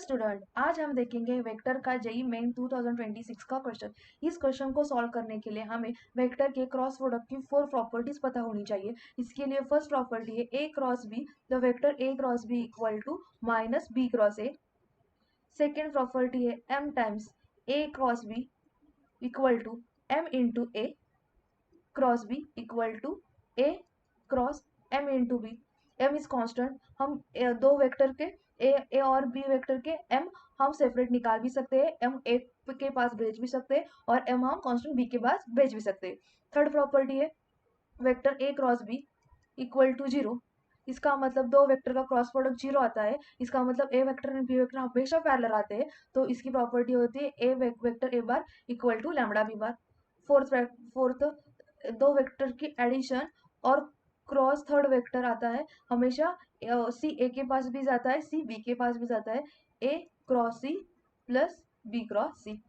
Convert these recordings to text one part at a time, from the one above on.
Student, आज हम देखेंगे वेक्टर का जेईई मेन 2026 का क्वेश्चन। इस क्वेश्चन को सॉल्व करने के लिए हमें वेक्टर के क्रॉस प्रोडक्ट की 4 प्रॉपर्टीज पता होनी चाहिए। इसके लिए फर्स्ट प्रॉपर्टी है A cross B, the vector A cross B equal to minus B cross A. Second property है M times A cross B equal to M into A cross B equal to A cross M into B. M is constant, हम दो vector के A और B vector के M हम separate निकाल भी सकते हैं, एम ए के पास भेज भी सकते हैं और एम हम कांस्टेंट बी के पास भेज भी सकते हैं। थर्ड प्रॉपर्टी है vector A cross B equal to zero. इसका मतलब दो वेक्टर का क्रॉस प्रोडक्ट जीरो आता है, इसका मतलब A vector and B vector हमेशा पैरेलल आते हैं, तो इसकी प्रॉपर्टी होती है A vector A bar equal to lambda B bar. Fourth दो वेक्टर की एडिशन और क्रॉस थर्ड वेक्टर आता है हमेशा, सी ए के पास भी जाता है, सी बी के पास भी जाता है, A cross C plus B cross C.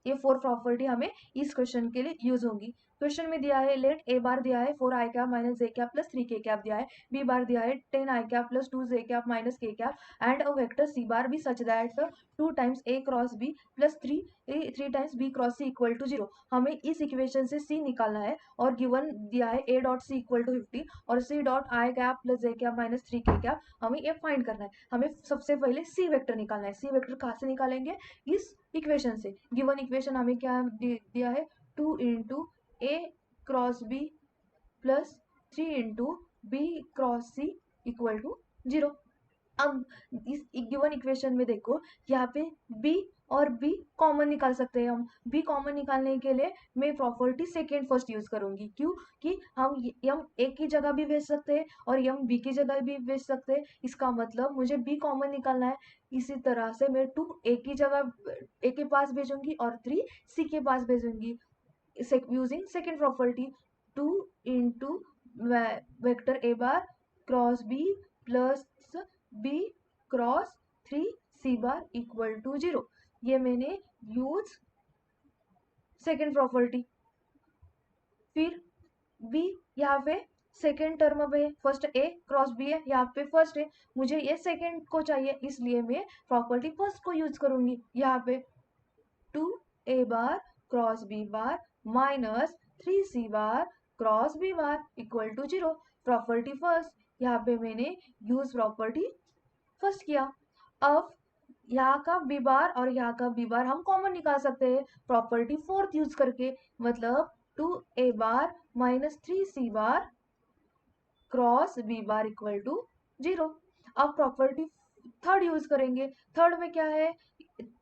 ये 4 प्रॉपर्टी हमें इस क्वेश्चन के लिए यूज होंगी। क्वेश्चन में दिया है लेट ए बार दिया है 4 i cap minus J cap plus 3 K cap दिया है, बी बार दिया है 10 आई cap plus 2 J cap minus K cap and a vector C bar भी such that 2 times A cross B plus 3 times B cross C equal to 0। हमें इस equation से सी निकालना है और गिवन दिया है A dot C equal to 50 और सी डॉट आई कैप प्लस जे कैप माइनस 3 के कैप। हमें ये फाइंड करना है। हमें सबसे पहले सी वेक्टर निकालना है। सी वेक्टर कहाँ से निकालेंगे? इस इक्वेशन से। गिवन इक्वेशन हमें क्या दिया है? 2 into A cross B plus 3 into B cross C equal to 0। अब इस गिवन इक्वेशन में देखो, यहाँ पे b और b कॉमन निकाल सकते हैं हम। b कॉमन निकालने के लिए मैं प्रॉपर्टी सेकेंड फर्स्ट यूज करूंगी। क्यों? कि हम यम a की जगह भी भेज सकते हैं और यम b की जगह भी भेज सकते हैं। इसका मतलब मुझे b कॉमन निकालना है। इसी तरह से मैं 2 a की जगह a के पास भेजूंगी और 3 c के पास भेजूंगी using second property. 2 into vector A bar cross b plus b cross 3 c bar equal to 0। ये मैंने यूज सेकेंड प्रॉपर्टी। फिर b यहाँ पे सेकेंड टर्म पे फर्स्ट a क्रॉस b है, यहाँ पे फर्स्ट है, मुझे ये सेकेंड को चाहिए, इसलिए मैं प्रॉपर्टी फर्स्ट को यूज करूंगी। यहाँ पे 2a bar cross b bar minus 3c bar cross b bar equal to 0। Property first, यहाँ पे मैंने यूज प्रॉपर्टी फर्स्ट किया। अब यहाँ का बी बार और यहाँ का बी बार हम कॉमन निकाल सकते हैं प्रॉपर्टी फोर्थ यूज करके, मतलब 2a bar minus 3c bar cross B bar equal to 0। अब प्रॉपर्टी थर्ड यूज करेंगे। थर्ड में क्या है?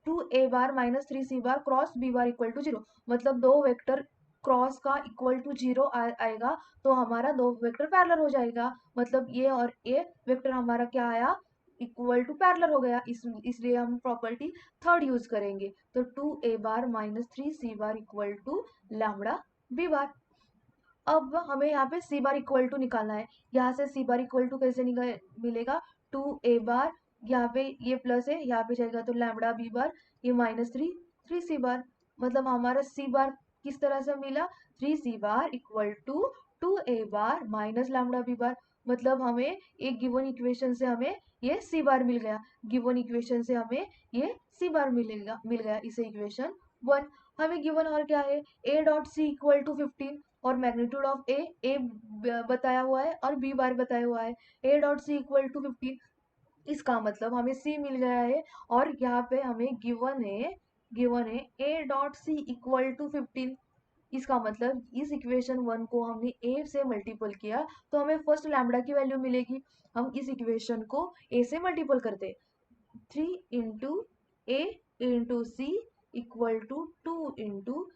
2a bar minus 3c bar cross B bar equal to 0, मतलब दो वेक्टर क्रॉस का इक्वल टू 0 आएगा तो हमारा दो वेक्टर पैरेलल हो जाएगा, मतलब ये और ये वेक्टर हमारा क्या आया? इक्वल टू पैरेलल हो गया। इसलिए हम प्रॉपर्टी थर्ड यूज करेंगे। तो 2a bar minus 3c bar equal to lambda B bar. अब हमें यहाँ पे सी बार इक्वल टू निकालना है। यहाँ से सी बार इक्वल टू कैसे मिलेगा? 2a बार, यहाँ पे ये प्लस है, यहाँ पे जाएगा तो लैम्बडा बी बार, ये माइनस 3 c बार, मतलब हमारा सी बार किस तरह से मिला? 3c bar equal to 2a bar minus lambda B bar, मतलब हमें एक गिवन इक्वेशन से हमें ये सी बार मिल गया। गिवन इक्वेशन से हमें ये सी बार मिल गया, इसे इक्वेशन 1। हमें गिवन और क्या है? a dot C equal to 15 और मैग्नीट्यूड ऑफ ए बताया हुआ है और बी बार बताया हुआ है। A dot C equal to 15, इसका मतलब हमें सी मिल गया है और यहाँ पे हमें गिवन है A dot C equal to 15। इसका मतलब इस इक्वेशन 1 को हमने ए से मल्टीपल किया तो हमें फर्स्ट लैम्बडा की वैल्यू मिलेगी। हम इस इक्वेशन को ए से मल्टीपल करते, 3 into A into C equal to 2 into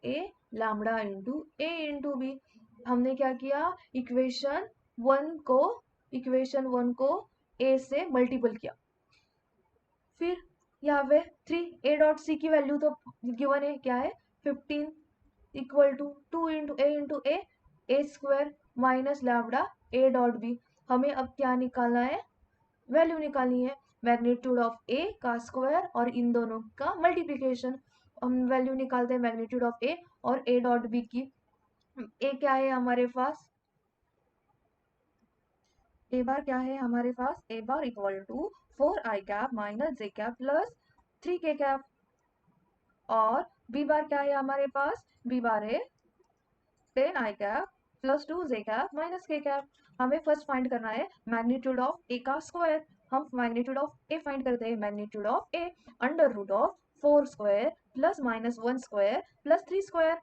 A lambda into A into B. हमने क्या किया? इक्वेशन वन को ए से मल्टीपल किया। फिर यहाँ पे 3 ए डॉट सी की वैल्यू तो गिवन है, क्या है? 15 equal to 2 into A square minus lambda A dot B. हमें अब क्या निकालना है? वैल्यू निकालनी है, मैग्नीट्यूड ऑफ ए का स्क्वायर और इन दोनों का मल्टीप्लिकेशन। हम वैल्यू निकालते हैं मैग्नीट्यूड ऑफ ए और ए डॉट बी की। ए क्या है हमारे पास? ए बार क्या है हमारे पास? A bar equal to 4i minus J cap plus 3k। और बी बार क्या है हमारे पास, बी बार है 10i plus 2j minus k। हमें फर्स्ट फाइंड करना है मैग्नीट्यूड ऑफ ए का स्क्वायर। हम मैग्नीट्यूड ऑफ ए फाइंड करते हैं। Magnitude of a under root of 4 square plus minus 1 square plus 3 square.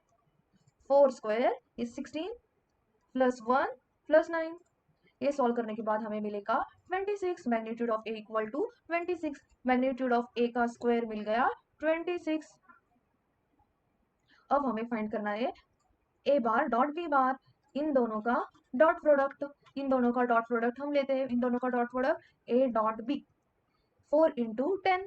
4 square is 16 plus 1 plus 9। ये solve करने के बाद हमें मिलेगा 26। Magnitude of a equal to 26। Magnitude of a का स्क्वायर मिल गया 26। अब हमें फाइंड करना है a bar dot B bar, इन दोनों का डॉट प्रोडक्ट। इन दोनों का डॉट प्रोडक्ट हम लेते हैं। इन दोनों का dot product A dot B 4 into 10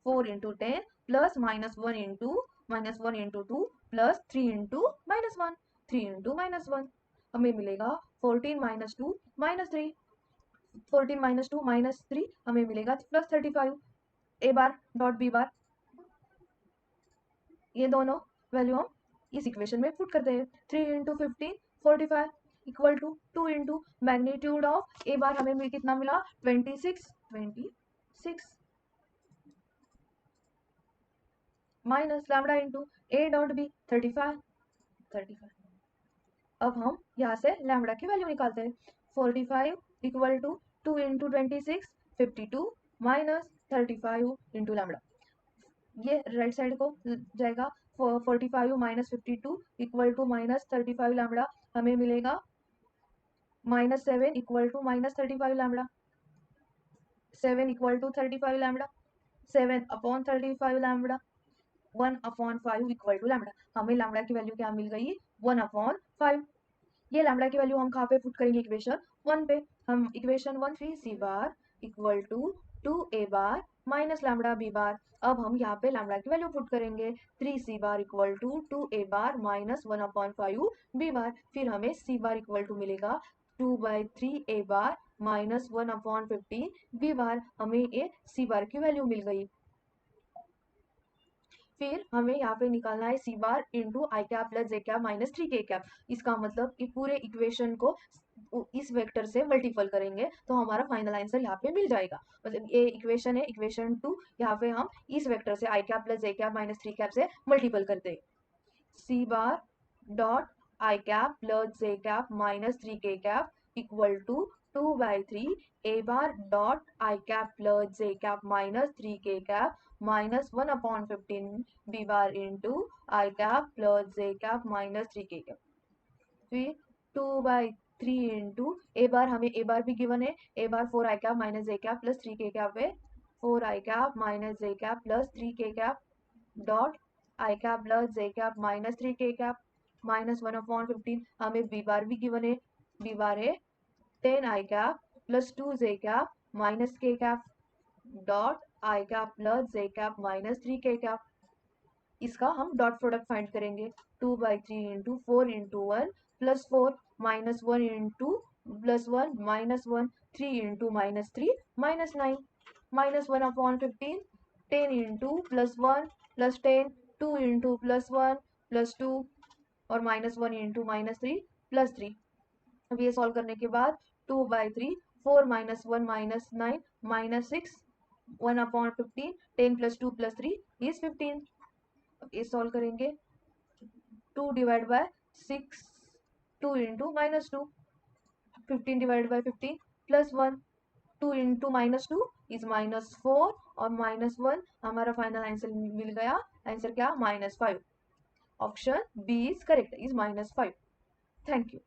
4 into 10 plus minus 1 into 2 plus 3 into minus 1 3 into minus 1। हमें मिलेगा 14 माइनस 2 माइनस 3 14 माइनस 2 माइनस 3 हमें मिलेगा प्लस 35। ए बार डॉट बी बार, ये दोनों वैल्यू हम इस इक्वेशन में पुट करते हैं। 3 into 15 45 equal to 2 into magnitude of a bar हमें कितना मिला 26 minus lambda into a dot b 35। अब हम यहाँ से लैम्डा की वैल्यू निकालते हैं। 45 equal to 2 into 26 52 minus 35 into lambda. ये राइट साइड को जाएगा। 45 minus 52 equal to minus 35 lambda. हमें मिलेगा minus 7 equal to minus 35 lambda. 7 equal to 35 lambda. 7 upon 35 lambda 1 upon 5 equal to lambda. हमें लैम्डा की वैल्यू क्या मिल गई 1 अपॉन 5। ये लैम्डा की वैल्यू हम कहाँ पे पुट करेंगे इक्वेशन 1 पे। हम equation 1 3c bar equal to 2a bar minus lambda B bar. अब हम यहाँ पे लैम्डा की वैल्यू पुट करेंगे 3c bar equal to 2a bar minus 1 upon 5 B bar. फिर हमें c बार इक्वल टू मिलेगा 2/3a bar minus 1 upon 15 B bar. हमें ये c बार की वैल्यू मिल गई। फिर हमें यहाँ पे निकालना है सी बार into i cap plus J cap minus 3k। इसका मतलब कि पूरे इक्वेशन को इस वेक्टर से मल्टीपल करेंगे तो हमारा फाइनल आंसर यहाँ पे मिल जाएगा। मतलब ये इक्वेशन है इक्वेशन 2। यहाँ पे हम इस वेक्टर से i cap plus J cap minus 3 से मल्टीपल करते हैं। C bar dot I cap plus J cap minus 3k equal to 2/3 a bar dot I cap plus J cap minus 3k minus 1 upon 15 b bar into i cap plus J cap minus 3k। फिर 2/3 into ए bar, हमें ए बार भी given है। A bar 4 i cap minus J cap plus 3k पे 4 i cap minus J cap plus 3k dot I cap plus J cap minus 3k minus 1 upon 15। हमें B bar भी given है। B bar है 10 आई cap plus 2 जे cap minus k dot आई cap plus जे cap minus 3k। इसका हम dot product find करेंगे। 2/3 into 4 into 1 plus 4 minus 1 into plus 1 minus 1 3 into minus 3 minus 9 minus 1 upon 15 10 into plus 1 plus 10 2 into plus 1 plus 2 और minus 1 into minus 3 plus 3। अब ये solve करने के बाद 2/3 4 minus 1 minus 9 minus 6 1 upon 15 10 plus 2 plus 3 is 15। अब ये solve करेंगे 2 divide by 6 2 into minus 2 15 divide by 15 plus 1 2 into minus 2 is minus 4 और माइनस 1 हमारा फाइनल आंसर मिल गया। आंसर क्या -5। Option B is correct, is -5। Thank you.